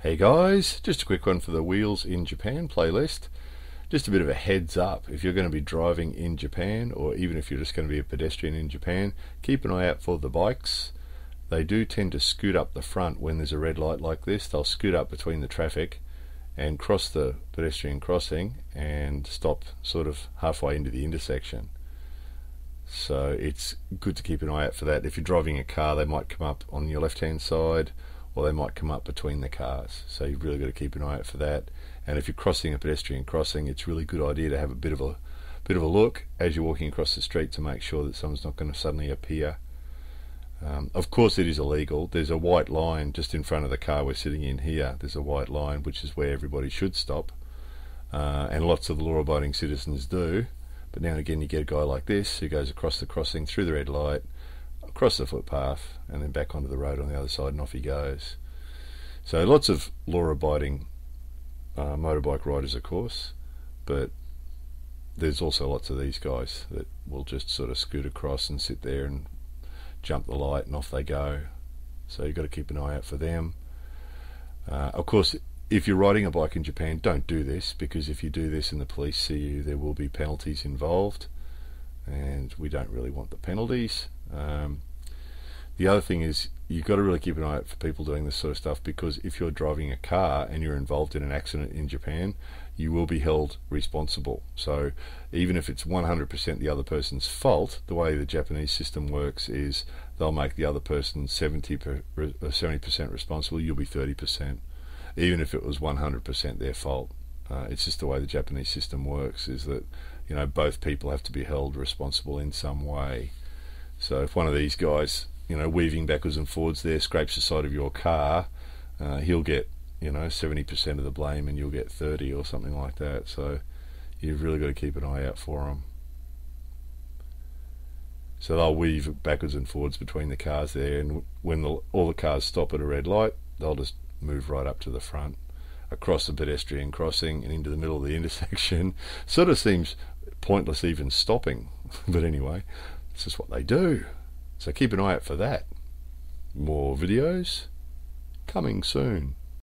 Hey guys, just a quick one for the Wheels in Japan playlist. Just a bit of a heads up, if you're going to be driving in Japan, or even if you're just going to be a pedestrian in Japan, keep an eye out for the bikes. They do tend to scoot up the front when there's a red light like this. They'll scoot up between the traffic and cross the pedestrian crossing and stop sort of halfway into the intersection. So it's good to keep an eye out for that. If you're driving a car, they might come up on your left hand side, or they might come up between the cars. So you've really got to keep an eye out for that. And if you're crossing a pedestrian crossing, it's a really good idea to have a bit of a look as you're walking across the street to make sure that someone's not going to suddenly appear. Of course it is illegal. There's a white line just in front of the car we're sitting in here. There's a white line, which is where everybody should stop. And lots of the law-abiding citizens do. But now and again you get a guy like this who goes across the crossing through the red light, across the footpath, and then back onto the road on the other side, and off he goes. So lots of law-abiding motorbike riders, of course, but there's also lots of these guys that will just sort of scoot across and sit there and jump the light and off they go. So you've got to keep an eye out for them. Of course, if you're riding a bike in Japan, don't do this, because if you do this and the police see you, there will be penalties involved, and we don't really want the penalties. The other thing is, you've got to really keep an eye out for people doing this sort of stuff, because if you're driving a car and you're involved in an accident in Japan, you will be held responsible. So even if it's 100% the other person's fault, the way the Japanese system works is they'll make the other person 70% responsible, you'll be 30%, even if it was 100% their fault. It's just the way the Japanese system works, is that, you know, both people have to be held responsible in some way. So if one of these guys, you know, weaving backwards and forwards there, scrapes the side of your car, he'll get, you know, 70% of the blame and you'll get 30 or something like that. So you've really got to keep an eye out for them. So they'll weave backwards and forwards between the cars there, and when all the cars stop at a red light, they'll just move right up to the front, across the pedestrian crossing and into the middle of the intersection. Sort of seems pointless even stopping, but anyway, it's just what they do. So keep an eye out for that. More videos coming soon.